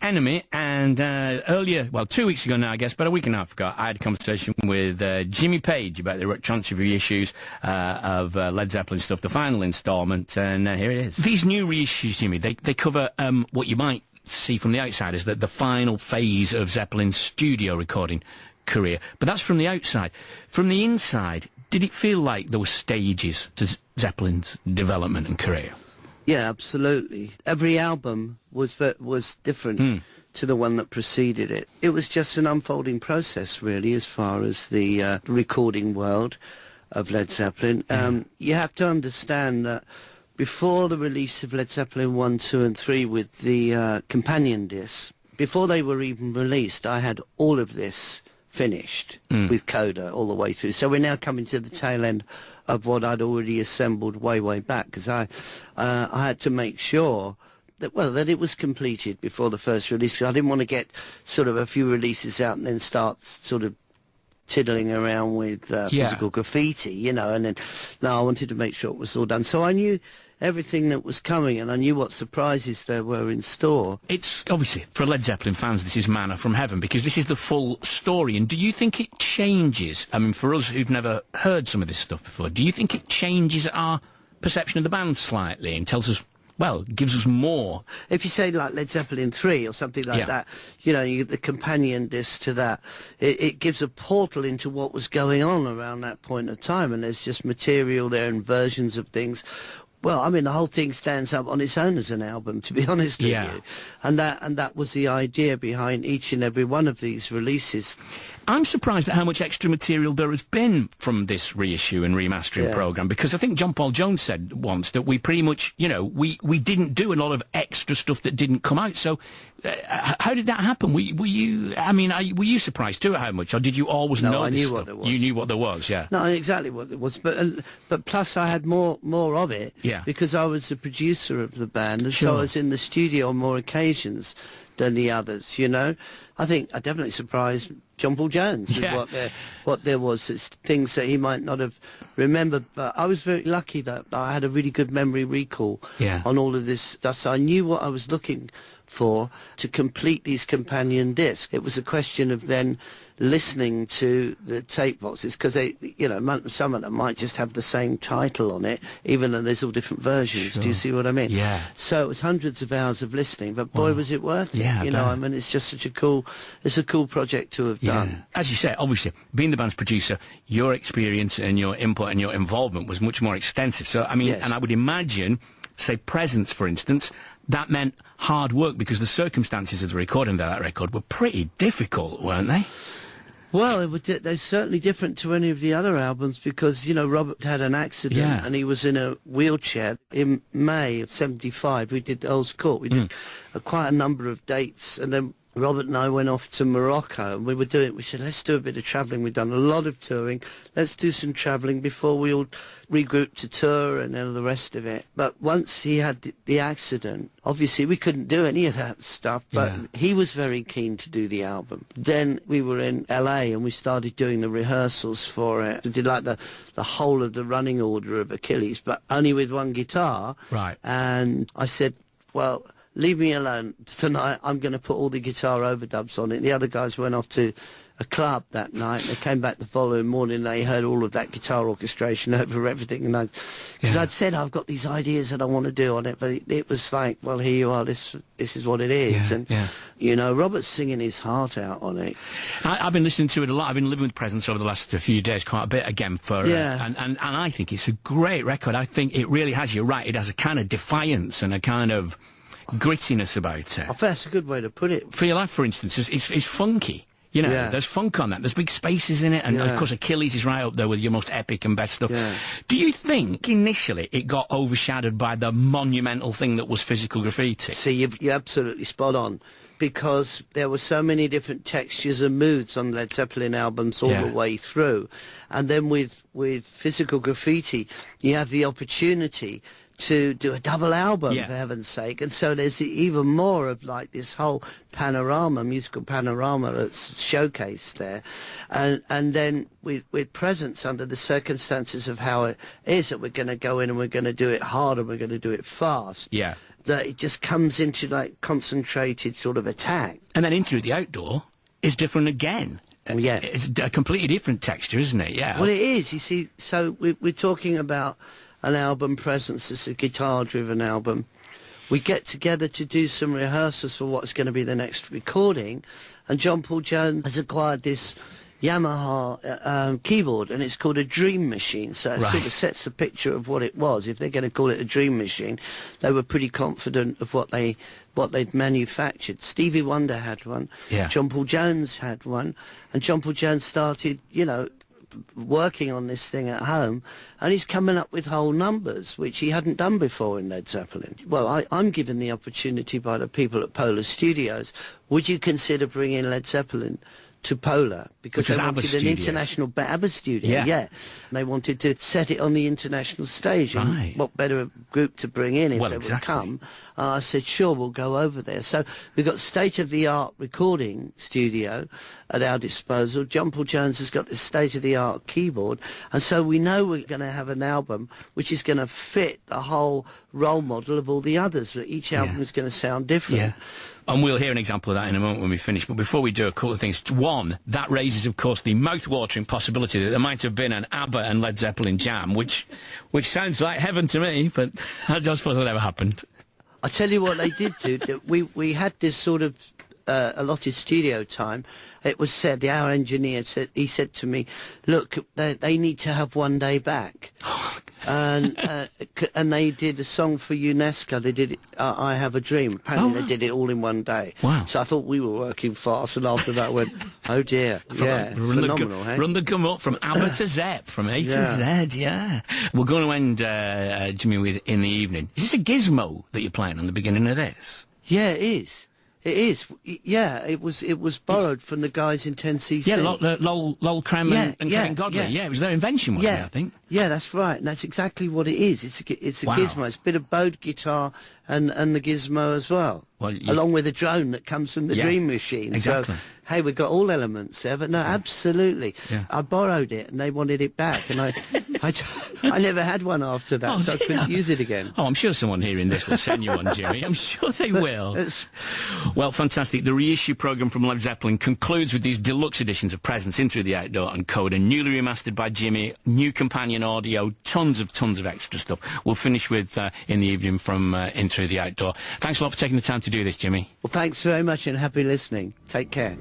Enemy, and earlier, well, 2 weeks ago now, I guess, but a week and a half ago, I had a conversation with Jimmy Page about the transfer reissues of Led Zeppelin stuff, the final instalment, and here it is. These new reissues, Jimmy, they cover what you might see from the outside as the final phase of Zeppelin's studio recording career, but that's from the outside. From the inside, did it feel like there were stages to Zeppelin's development and career? Yeah, absolutely. Every album was different to the one that preceded it. It was just an unfolding process, really, as far as the recording world of Led Zeppelin. You have to understand that before the release of Led Zeppelin 1, 2 and 3 with the companion discs, before they were even released, I had all of this finished with Coda all the way through. So we're now coming to the tail end of what I'd already assembled way back, because I had to make sure that it was completed before the first release, because I didn't want to get sort of a few releases out and then start sort of tiddling around with physical graffiti, you know, and then I wanted to make sure it was all done. So I knew everything that was coming, and I knew what surprises there were in store. It's obviously, for Led Zeppelin fans, this is manna from heaven, because this is the full story. And do you think it changes, I mean, for us who've never heard some of this stuff before, do you think it changes our perception of the band slightly and tells us, well, gives us more? If you say like Led Zeppelin 3 or something like that, you know, you get the companion disc to that, it gives a portal into what was going on around that point of time, and there's just material there and versions of things. Well, I mean, the whole thing stands up on its own as an album, to be honest with you. And that was the idea behind each and every one of these releases. I'm surprised at how much extra material there has been from this reissue and remastering programme, because I think John Paul Jones said once that we pretty much, you know, we didn't do a lot of extra stuff that didn't come out. So how did that happen? Were you surprised too at how much, or did you always know I this knew stuff? what there was. You knew what there was, yeah. No, exactly what there was, but plus I had more of it, because I was the producer of the band, and so I was in the studio on more occasions than the others, you know. I think I definitely surprised John Paul Jones with what there was. It's things that he might not have remembered, but I was very lucky that I had a really good memory recall on all of this stuff, so I knew what I was looking for to complete these companion discs. It was a question of then listening to the tape boxes, because they, you know, some of them might just have the same title on it, even though there's all different versions. Do you see what I mean? Yeah. So it was hundreds of hours of listening, but boy, was it worth it. You know, I mean, it's just such a cool project to have done. As you say, obviously, being the band's producer, your experience and your input and your involvement was much more extensive. So, I mean, and I would imagine, say, Presence, for instance, that meant hard work, because the circumstances of the recording of that record were pretty difficult, weren't they? Well, they're certainly different to any of the other albums, because, you know, Robert had an accident and he was in a wheelchair. In May of '75, we did Earl's Court. We did quite a number of dates, and then Robert and I went off to Morocco, and we said, let's do a bit of travelling. We've done a lot of touring. Let's do some travelling before we all regroup to tour and all the rest of it. But once he had the accident, obviously we couldn't do any of that stuff, but he was very keen to do the album. Then we were in LA and we started doing the rehearsals for it. We did like the whole of the running order of Achilles, but only with one guitar. Right. And I said, well, leave me alone tonight. I'm going to put all the guitar overdubs on it. The other guys went off to a club that night. They came back the following morning. They heard all of that guitar orchestration over everything. And because I'd said, I've got these ideas that I want to do on it, but it was like, well, here you are. This is what it is. You know, Robert's singing his heart out on it. I've been listening to it a lot. I've been living with Presence over the last few days quite a bit again for and I think it's a great record. I think it really has, you're right, it has a kind of defiance and a kind of grittiness about it. I think that's a good way to put it. For Your Life, for instance, is funky. You know, there's funk on that. There's big spaces in it, and of course Achilles is right up there with your most epic and best stuff. Do you think initially it got overshadowed by the monumental thing that was Physical Graffiti? See, you're absolutely spot on, because there were so many different textures and moods on Led Zeppelin albums all the way through, and then with Physical Graffiti, you have the opportunity to do a double album, for heaven's sake, and so there's even more of like this whole panorama, musical panorama that's showcased there, and then with Presence, under the circumstances of how it is that we're going to go in and we're going to do it hard and we're going to do it fast. that it just comes into like concentrated sort of attack. And then In Through the Outdoor is different again. Yeah. It's a completely different texture, isn't it? Yeah. Well, it is, you see. So we're talking about an album Presence. It's a guitar-driven album. We get together to do some rehearsals for what's going to be the next recording, and John Paul Jones has acquired this Yamaha keyboard, and it's called a Dream Machine, so it sort of sets a picture of what it was. If they're going to call it a Dream Machine, they were pretty confident of what they'd manufactured. Stevie Wonder had one, John Paul Jones had one, and John Paul Jones started, working on this thing at home, and he's coming up with whole numbers which he hadn't done before in Led Zeppelin. Well, I'm given the opportunity by the people at Polar Studios. Would you consider bringing Led Zeppelin to Polar, because they wanted an international ABBA studio, and they wanted to set it on the international stage. And what better group to bring in if they would come? I said, sure, we'll go over there. So we've got state-of-the-art recording studio at our disposal. John Paul Jones has got this state-of-the-art keyboard, and so we know we're going to have an album which is going to fit the whole role model of all the others. Each album is going to sound different. And we'll hear an example of that in a moment when we finish. But before we do, a couple of things. One, that raises, of course, the mouth-watering possibility that there might have been an ABBA and Led Zeppelin jam, which sounds like heaven to me, but I don't suppose that never happened. I tell you what they did do. We had this sort of allotted studio time. It was said, our engineer said, he said to me, look, they need to have one day back. And they did a song for UNESCO. They did I Have a Dream. Apparently they did it all in one day. Wow. So I thought we were working fast, and after that went, oh dear. Phenomenal, hey? Run the gamut from ABBA to Zepp, from A to Z, We're going to end, Jimmy, with In the Evening. Is this a gizmo that you're playing on the beginning of this? Yeah, it is. It is. Yeah, it was borrowed from the guys in 10cc. Yeah, Lol Creme and Kevin Godley. Yeah, it was their invention, wasn't it, I think? Yeah, that's right. And that's exactly what it is. It's a gizmo. It's a bit of bowed guitar and the gizmo as well. Along with a drone that comes from the Dream Machine. Exactly. So, hey, we've got all elements there, but no, absolutely. Yeah. I borrowed it and they wanted it back, and I never had one after that, so I couldn't use it again. Oh, I'm sure someone hearing this will send you one, Jimmy. I'm sure they will. Well, fantastic. The reissue programme from Led Zeppelin concludes with these deluxe editions of Presence, In Through the Outdoor and Coda, newly remastered by Jimmy, new companion audio, tons of extra stuff. We'll finish with In the Evening from In Through the Outdoor. Thanks a lot for taking the time to do this, Jimmy. Well, thanks very much and happy listening. Take care.